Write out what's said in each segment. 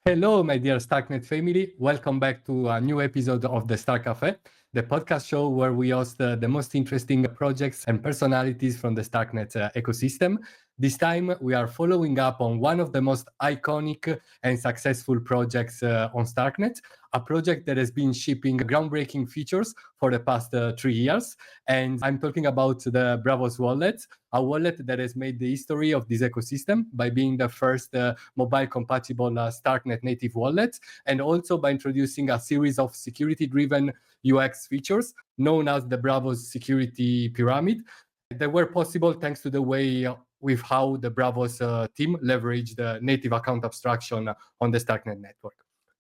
Hello, my dear Starknet family. Welcome back to a new episode of the StarkCafe, the podcast show where we host the most interesting projects and personalities from the Starknet ecosystem. This time, we are following up on one of the most iconic and successful projects on Starknet, a project that has been shipping groundbreaking features for the past 3 years. And I'm talking about the Braavos Wallet, a wallet that has made the history of this ecosystem by being the first mobile-compatible Starknet native wallet, and also by introducing a series of security-driven UX features known as the Braavos Security Pyramid that were possible thanks to the way with how the Braavos team leveraged the native account abstraction on the Starknet network.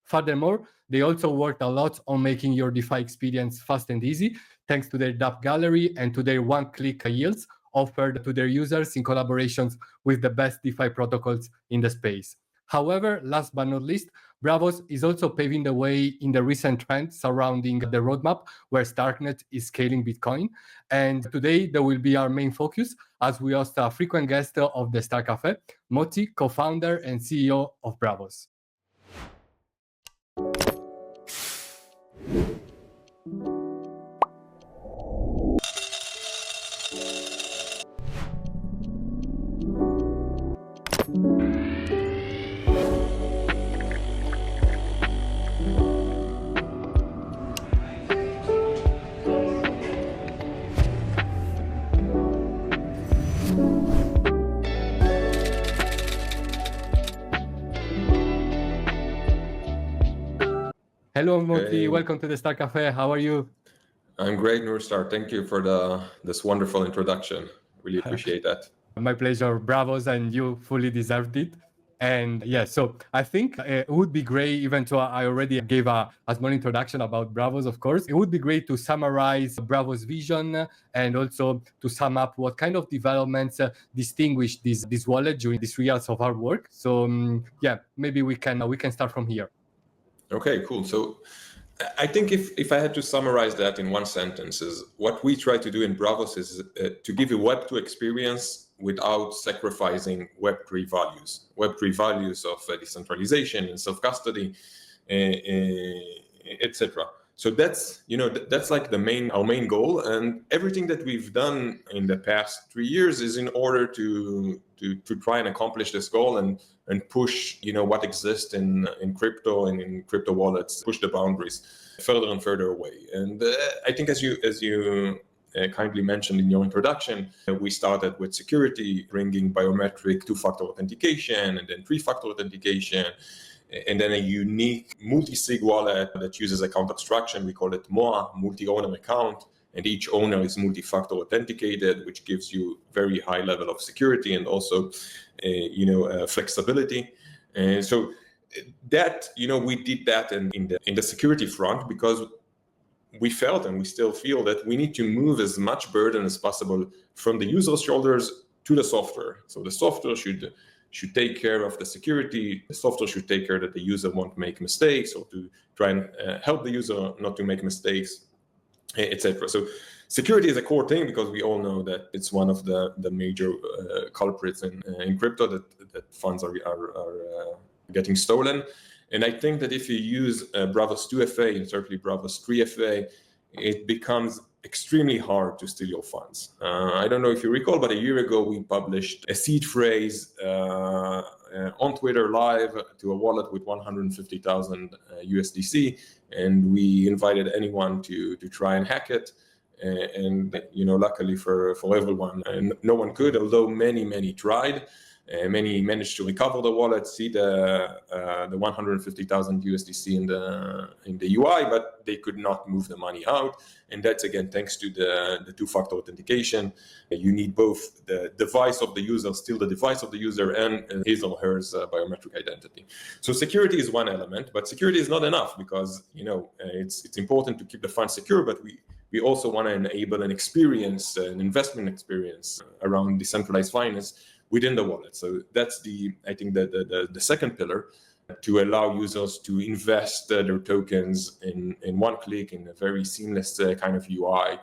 Furthermore, they also worked a lot on making your DeFi experience fast and easy, thanks to their dApp gallery and to their one-click yields offered to their users in collaborations with the best DeFi protocols in the space. However, last but not least, Braavos is also paving the way in the recent trend surrounding the roadmap where Starknet is scaling Bitcoin. And today, there will be our main focus as we host a frequent guest of the StarkCafe, Motty, co-founder and CEO of Braavos. Hello, Motty. Hey. Welcome to the StarkCafe. How are you? I'm great, Nurstar. Thank you for this wonderful introduction. Really appreciate that. My pleasure. Braavos, and you fully deserved it. And yeah, so I think it would be great, even though I already gave a small introduction about Braavos, of course, it would be great to summarize Braavos' vision and also to sum up what kind of developments distinguish this wallet during these 3 years of hard work. So yeah, maybe we can start from here. Okay, cool. So I think if I had to summarize that in one sentence, is what we try to do in Braavos is to give a Web2 experience without sacrificing Web3 values. Web3 values of decentralization and self-custody, etc. So that's like our main goal, and everything that we've done in the past 3 years is in order to try and accomplish this goal and push what exists in crypto and in crypto wallets, push the boundaries further and further away. And I think as you kindly mentioned in your introduction, we started with security, bringing biometric two-factor authentication and then three-factor authentication, and then a unique multi-sig wallet that uses account abstraction. We call it MOA, multi-owner account, and each owner is multi-factor authenticated, which gives you very high level of security and also flexibility. And so that we did that in the security front because we felt, and we still feel, that we need to move as much burden as possible from the user's shoulders to the software. So the software should take care of the security. The software should take care that the user won't make mistakes, or to try and help the user not to make mistakes, etc. So security is a core thing because we all know that it's one of the major culprits in crypto that funds are getting stolen. And I think that if you use Braavos 2FA and certainly Braavos 3FA, it becomes extremely hard to steal your funds. I don't know if you recall, but a year ago we published a seed phrase on Twitter live to a wallet with 150,000 USDC, and we invited anyone to try and hack it. And luckily for everyone, no one could, although many tried. Many managed to recover the wallet, see the 150,000 USDC in the UI, but they could not move the money out. And that's again thanks to the two-factor authentication. You need both the device of the user, still the device of the user, and his or her biometric identity. So security is one element, but security is not enough because it's important to keep the funds secure, but we also want to enable an experience, an investment experience around decentralized finance within the wallet. So that's I think the second pillar, to allow users to invest their tokens in one click in a very seamless kind of UI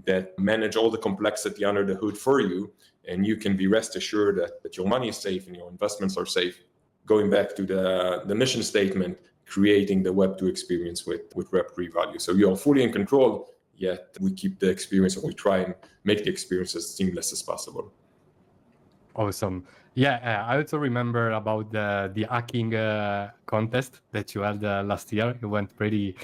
that manage all the complexity under the hood for you, and you can be rest assured that your money is safe and your investments are safe. going back to the mission statement, creating the Web2 experience with Web3 value. So you're fully in control, yet we keep the experience, and we try and make the experience as seamless as possible. Awesome. Yeah, I also remember about the hacking contest that you had last year. It went pretty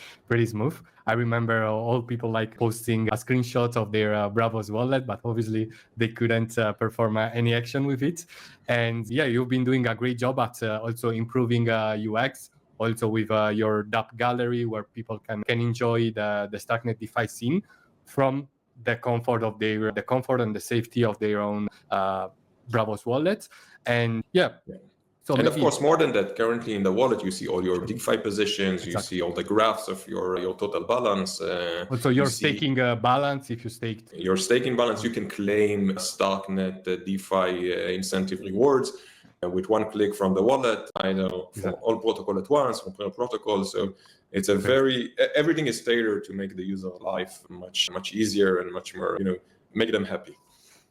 smooth. I remember all people like posting a screenshot of their Braavos Wallet, but obviously they couldn't perform any action with it. And yeah, you've been doing a great job at also improving UX, also with your DApp gallery, where people can enjoy the Starknet DeFi scene from the comfort and the safety of their own Braavos Wallet. And so and of course, more than that, currently in the wallet, you see all your DeFi positions, you see all the graphs of your total balance. Also, your staking balance, if you staked. Your staking balance, you can claim Starknet DeFi incentive rewards with one click from the wallet, either from all protocol at once, from per protocol. So it's a everything is tailored to make the user life much easier and much more, make them happy.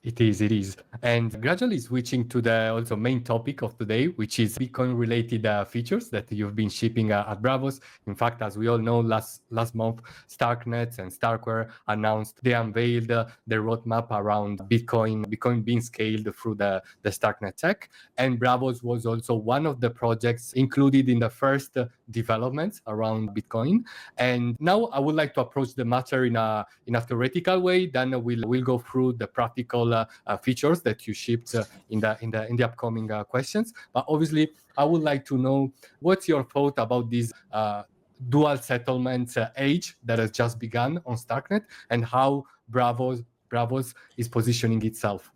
It is. And gradually switching to the also main topic of today, which is Bitcoin-related features that you've been shipping at Braavos. In fact, as we all know, last month, Starknet and Starkware announced they unveiled their roadmap around Bitcoin being scaled through the Starknet tech. And Braavos was also one of the projects included in the first developments around Bitcoin. And now I would like to approach the matter in a theoretical way. Then we'll go through the practical features that you shipped in the upcoming questions. But obviously, I would like to know what's your thought about this dual settlement age that has just begun on Starknet, and how Braavos is positioning itself.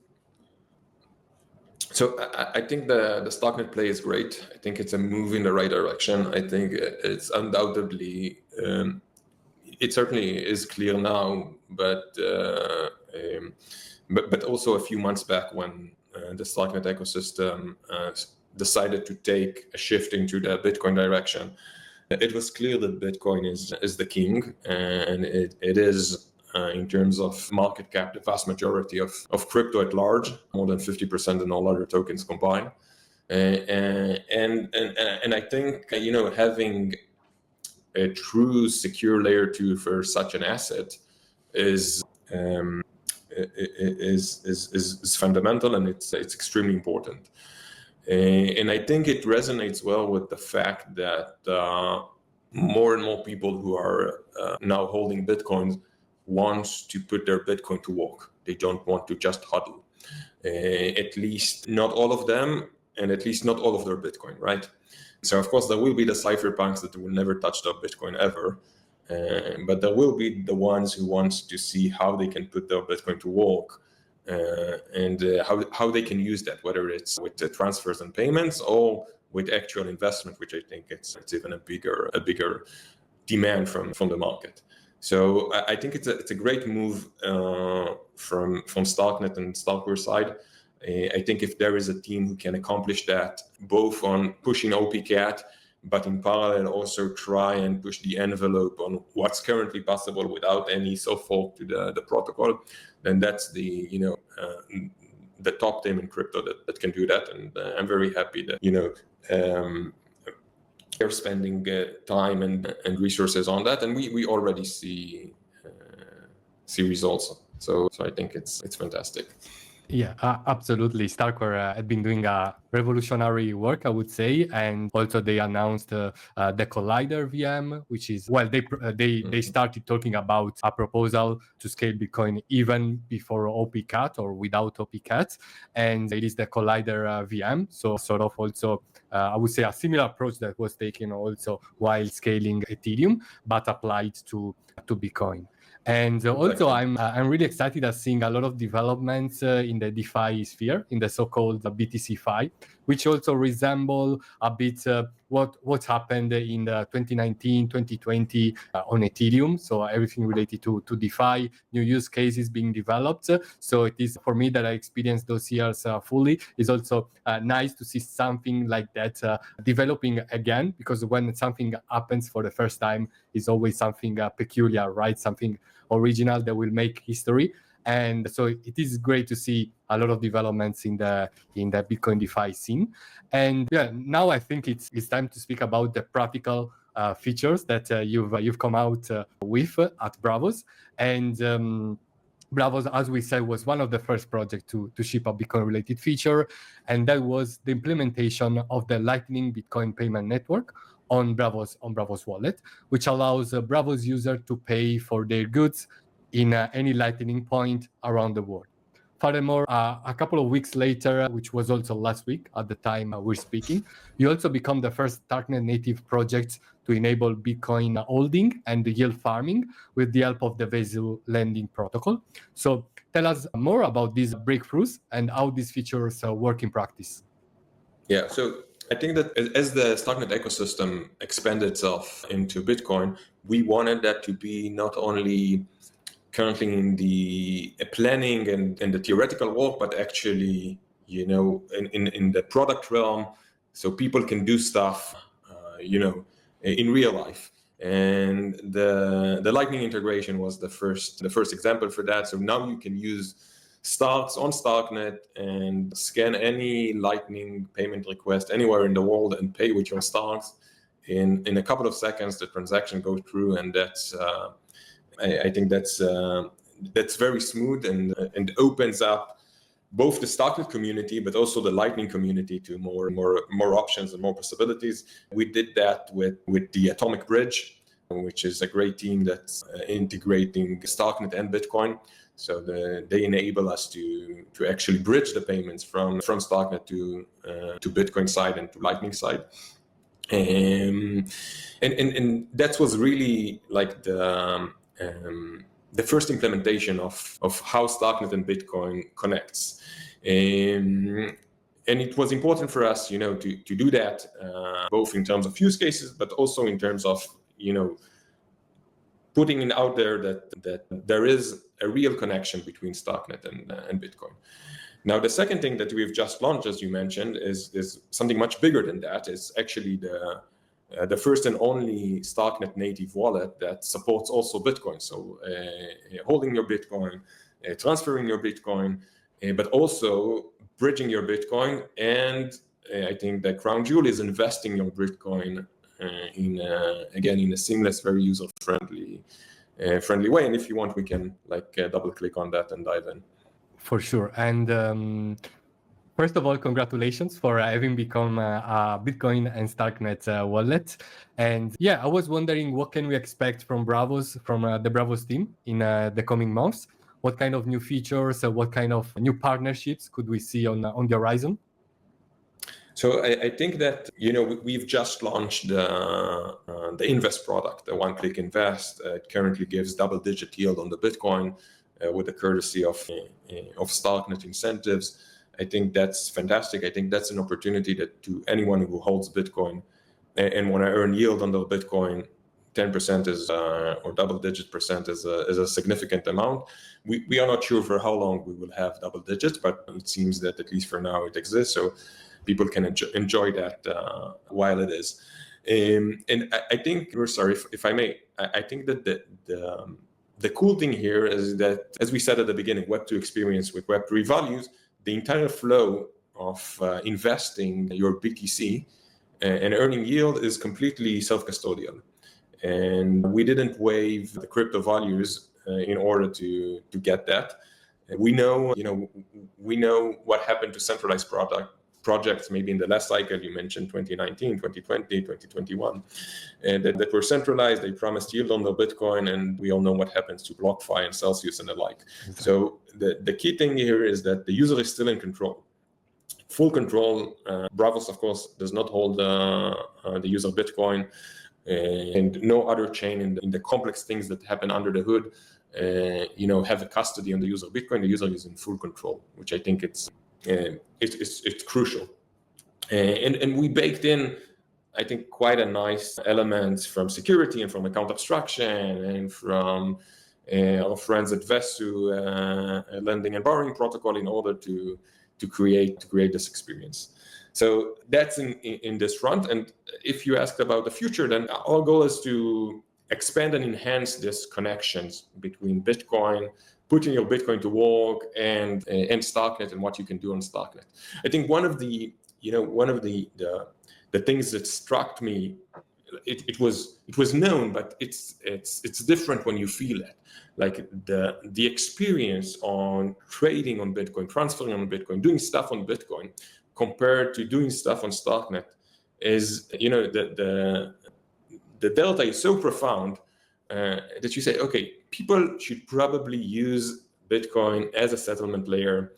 So I think the Starknet play is great. I think it's a move in the right direction. I think it's undoubtedly, it certainly is clear now, but also a few months back when the Starknet ecosystem decided to take a shift into the Bitcoin direction, it was clear that Bitcoin is the king, and it is, in terms of market cap, the vast majority of crypto at large, more than 50% in all other tokens combined. And I think, having a true secure layer 2 for such an asset is fundamental, and it's extremely important. And I think it resonates well with the fact that more and more people who are now holding Bitcoins want to put their Bitcoin to work. They don't want to just hodl. At least not all of them, and at least not all of their Bitcoin, right? So of course there will be the cypherpunks that will never touch their Bitcoin ever. But there will be the ones who want to see how they can put their Bitcoin to work, and how they can use that, whether it's with the transfers and payments or with actual investment, which I think it's even a bigger demand from the market. So I think it's a great move from Starknet and Starkware side. I think if there is a team who can accomplish that, both on pushing OPCAT, but in parallel also try and push the envelope on what's currently possible without any fork to the protocol, then that's the top team in crypto that can do that. And I'm very happy that they're spending time and resources on that, and we already see results. So I think it's fantastic. Yeah, absolutely. Starkware had been doing a revolutionary work, I would say, and also they announced the Collider VM, which is, well, they started talking about a proposal to scale Bitcoin even before OPCAT or without OPCAT, and it is the Collider VM. So sort of also, I would say, a similar approach that was taken also while scaling Ethereum, but applied to Bitcoin. And also, I'm really excited at seeing a lot of developments in the DeFi sphere, in the so-called BTC-Fi, which also resemble a bit what happened in 2019, 2020 on Ethereum. So everything related to DeFi, new use cases being developed. So it is, for me, that I experienced those years fully. It's also nice to see something like that developing again, because when something happens for the first time, it's always something peculiar, right? Something original that will make history. And so it is great to see a lot of developments in the Bitcoin DeFi scene. And yeah, now I think it's time to speak about the practical features that you've come out with at Braavos. And Braavos, as we said, was one of the first projects to ship a Bitcoin-related feature, and that was the implementation of the Lightning Bitcoin payment network on Braavos Wallet, which allows Braavos user to pay for their goods in any Lightning point around the world. Furthermore, a couple of weeks later, which was also last week at the time we're speaking, you also become the first Starknet native project to enable Bitcoin holding and yield farming with the help of the Vesu lending protocol. So tell us more about these breakthroughs and how these features work in practice. Yeah, so I think that as the Starknet ecosystem expanded itself into Bitcoin, we wanted that to be not only currently in the planning and the theoretical work, but actually, in the product realm, so people can do stuff, in real life. And the Lightning integration was the first example for that. So now you can use Starks on Starknet and scan any Lightning payment request anywhere in the world and pay with your Starks. In a couple of seconds, the transaction goes through, and that's I think that's very smooth and opens up both the Starknet community, but also the Lightning community to more options and more possibilities. We did that with the Atomic Bridge, which is a great team that's integrating Starknet and Bitcoin. So they enable us to actually bridge the payments from Starknet to Bitcoin side and to Lightning side. And that was really like the first implementation of how Starknet and Bitcoin connects. And it was important for us, to do that, both in terms of use cases, but also in terms of, putting it out there that there is a real connection between Starknet and Bitcoin. Now, the second thing that we've just launched, as you mentioned, is something much bigger than that. It's actually the first and only Starknet native wallet that supports also Bitcoin. So holding your Bitcoin, transferring your Bitcoin, but also bridging your Bitcoin. And I think the crown jewel is investing your Bitcoin in a seamless, very user-friendly way. And if you want, we can double click on that and dive in. For sure. And first of all, congratulations for having become a Bitcoin and Starknet wallet. And yeah, I was wondering, what can we expect from Braavos, from the Braavos team in the coming months? What kind of new features, what kind of new partnerships could we see on the horizon? So I think that, we've just launched the Invest product, the one-click invest. It currently gives double-digit yield on the Bitcoin with the courtesy of Starknet incentives. I think that's fantastic. I think that's an opportunity that to anyone who holds Bitcoin and want to earn yield on the Bitcoin, 10% is or double-digit percent is a significant amount. We are not sure for how long we will have double digits, but it seems that at least for now it exists. So people can enjoy that while it is. And I think, sorry if I may, I think that the cool thing here is that, as we said at the beginning, Web2 experience with Web3 values, the entire flow of investing your BTC and earning yield is completely self-custodial. And we didn't waive the crypto values in order to get that. We know what happened to centralized projects maybe in the last cycle. You mentioned 2019, 2020, 2021, and that were centralized. They promised yield on the Bitcoin, and we all know what happens to BlockFi and Celsius and the like. Exactly. So the key thing here is that the user is still in control, full control. Braavos, of course, does not hold the user Bitcoin, and no other chain in the complex things that happen under the hood, have a custody on the user Bitcoin. The user is in full control, which I think it's crucial. And we baked in, I think, quite a nice element from security and from account abstraction and from our friends at Vesu lending and borrowing protocol in order to create this experience. So that's in this front. And if you asked about the future, then our goal is to expand and enhance these connections between Bitcoin, putting your Bitcoin to work, and Starknet, and what you can do on Starknet. I think one of the things that struck me, it was known, but it's different when you feel it. Like the experience on trading on Bitcoin, transferring on Bitcoin, doing stuff on Bitcoin, compared to doing stuff on Starknet, is the delta is so profound that you say, okay, people should probably use Bitcoin as a settlement layer,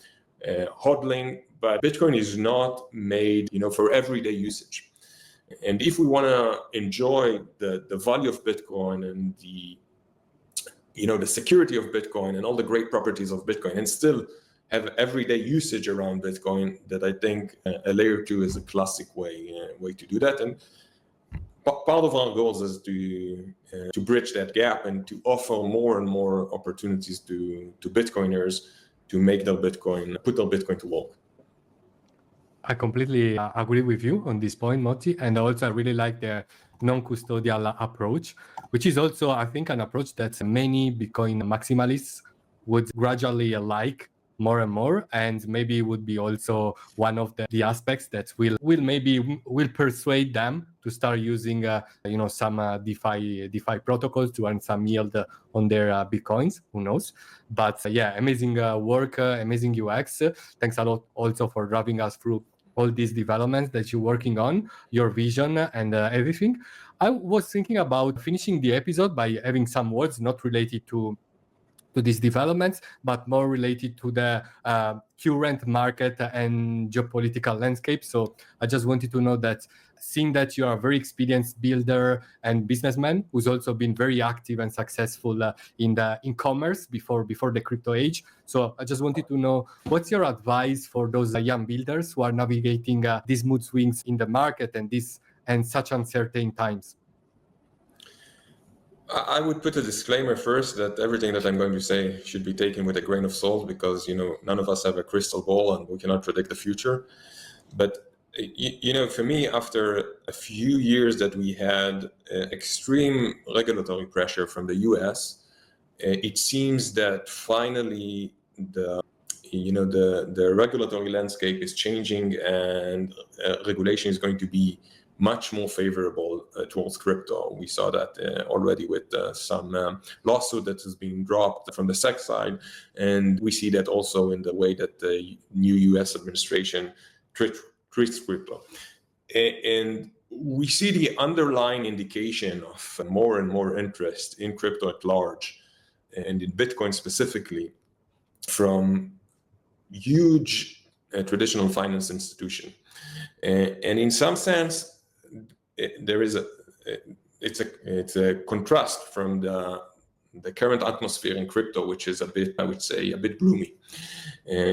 hodling, but Bitcoin is not made, for everyday usage. And if we want to enjoy the value of Bitcoin and the security of Bitcoin and all the great properties of Bitcoin, and still have everyday usage around Bitcoin, that I think a layer 2 is a classic way to do that. And part of our goals is to bridge that gap and to offer more and more opportunities to Bitcoiners to make put their Bitcoin to work. I completely agree with you on this point, Motty. And also I really like the non-custodial approach, which is also, I think, an approach that many Bitcoin maximalists would gradually like more and more, and maybe would be also one of the aspects that will persuade them to start using some DeFi protocols to earn some yield on their Bitcoins. Who knows? But amazing work, amazing UX. Thanks a lot also for driving us through all these developments that you're working on, your vision and everything. I was thinking about finishing the episode by having some words not related to these developments, but more related to the current market and geopolitical landscape. So I just wanted to know that, seeing that you are a very experienced builder and businessman who's also been very active and successful in commerce before the crypto age. So I just wanted to know, what's your advice for those young builders who are navigating these mood swings in the market and such uncertain times? I would put a disclaimer first that everything that I'm going to say should be taken with a grain of salt, because none of us have a crystal ball and we cannot predict the future. But for me, after a few years that we had extreme regulatory pressure from the US, it seems that finally the regulatory landscape is changing, and regulation is going to be much more favorable towards crypto. We saw that already with some lawsuit that has been dropped from the SEC side, and we see that also in the way that the new US administration treats crypto. And we see the underlying indication of more and more interest in crypto at large, and in Bitcoin specifically, from huge traditional finance institution. And in some sense, it's a contrast from the current atmosphere in crypto, which is a bit, I would say, a bit gloomy.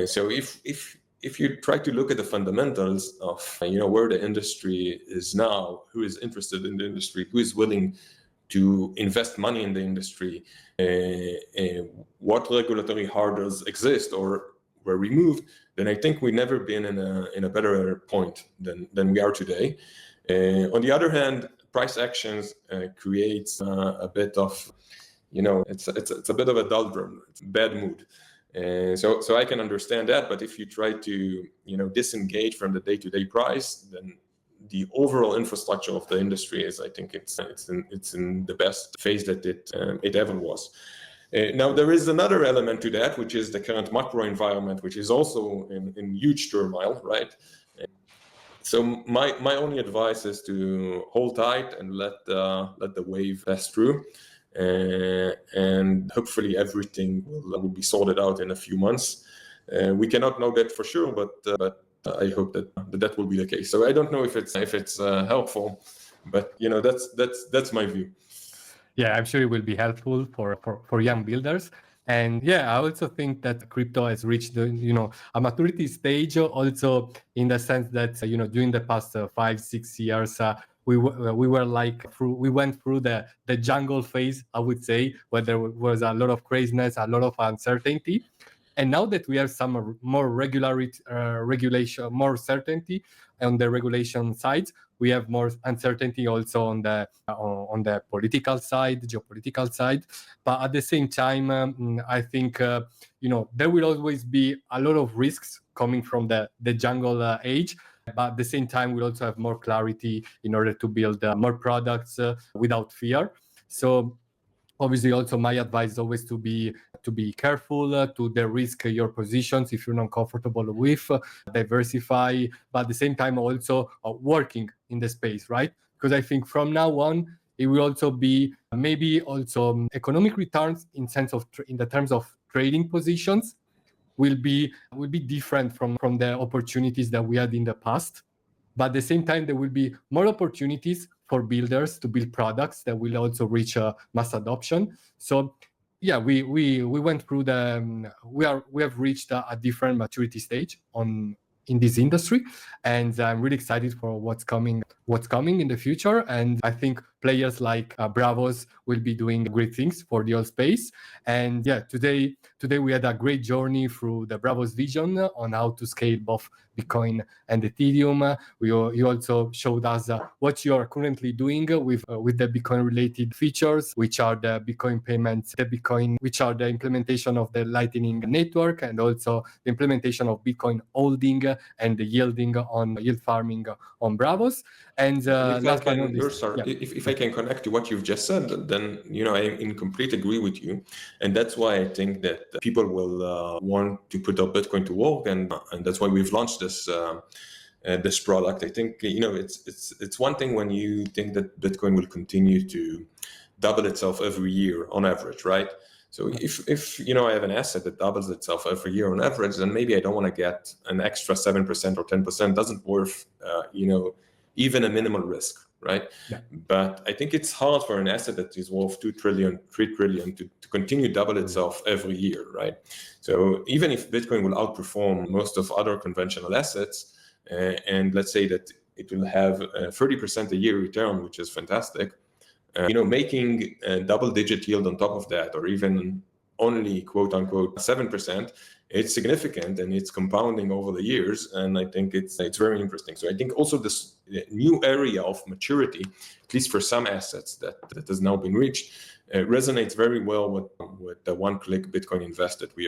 So if you try to look at the fundamentals of where the industry is now, who is interested in the industry, who is willing to invest money in the industry, what regulatory hurdles exist or were removed, then I think we've never been in a better point than we are today. On the other hand, price actions creates a bit of, it's a bit of a doldrum, it's a bad mood. So I can understand that, but if you try to disengage from the day-to-day price, then the overall infrastructure of the industry is, I think, it's in the best phase that it ever was. Now there is another element to that, which is the current macro environment, which is also in huge turmoil, right? So my only advice is to hold tight and let the wave pass through, and hopefully everything will be sorted out in a few months. We cannot know that for sure, but I hope that will be the case. So I don't know if it's helpful, but that's my view. Yeah, I'm sure it will be helpful for young builders. And I also think that crypto has reached a maturity stage, also in the sense that during the past 5-6 years we went through the jungle phase, I would say, where there was a lot of craziness, a lot of uncertainty. And now that we have some more regulation, more certainty on the regulation side, we have more uncertainty also on the political side, geopolitical side. But at the same time, I think there will always be a lot of risks coming from the jungle age. But at the same time, we'll also have more clarity in order to build more products without fear. So obviously, also my advice is always to be careful, to de-risk your positions if you're not comfortable with, diversify, but at the same time also working in the space, right? Because I think from now on, it will also be maybe also economic returns in the terms of trading positions will be different from the opportunities that we had in the past. But at the same time, there will be more opportunities for builders to build products that will also reach mass adoption. So yeah, we went through we have reached a different maturity stage in this industry, and I'm really excited for what's coming in the future. And I think players like Braavos will be doing great things for the whole space. And yeah, today we had a great journey through the Braavos vision on how to scale both Bitcoin and Ethereum. You also showed us what you are currently doing with the Bitcoin related features, which are the Bitcoin payments, which are the implementation of the Lightning Network, and also the implementation of Bitcoin holding and the yield farming on Braavos. And last but not least, if I can connect to what you've just said, then I in complete agree with you, and that's why I think that people will want to put up Bitcoin to work, and that's why we've launched this product. I think it's one thing when you think that Bitcoin will continue to double itself every year on average, right? So if I have an asset that doubles itself every year on average, then maybe I don't want to get an extra 7% or 10%. Doesn't worth even a minimal risk, right? Yeah. But I think it's hard for an asset that is worth 2 trillion, 3 trillion to continue double itself every year, right? So even if Bitcoin will outperform most of other conventional assets, and let's say that it will have 30% a year return, which is fantastic, making a double-digit yield on top of that, or even only quote unquote 7%, it's significant and it's compounding over the years. And I think it's very interesting. So I think also this new area of maturity, at least for some assets that has now been reached, resonates very well with the one-click Bitcoin invest that we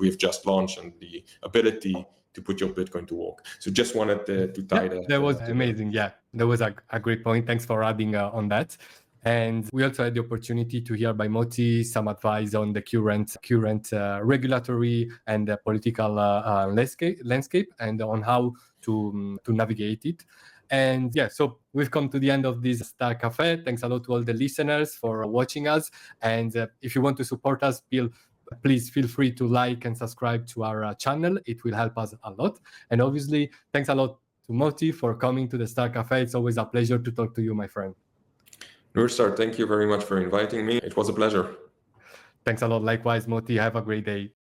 have just launched, and the ability to put your Bitcoin to work. So just wanted to tie that. That was amazing. Yeah, that was a great point. Thanks for adding on that. And we also had the opportunity to hear by Motty some advice on the current regulatory and political landscape and on how to navigate it. And yeah, so we've come to the end of this Stark Cafe. Thanks a lot to all the listeners for watching us. And if you want to support us, please feel free to like and subscribe to our channel. It will help us a lot. And obviously, thanks a lot to Motty for coming to the Stark Cafe. It's always a pleasure to talk to you, my friend. Nurstar, thank you very much for inviting me. It was a pleasure. Thanks a lot. Likewise, Motty. Have a great day.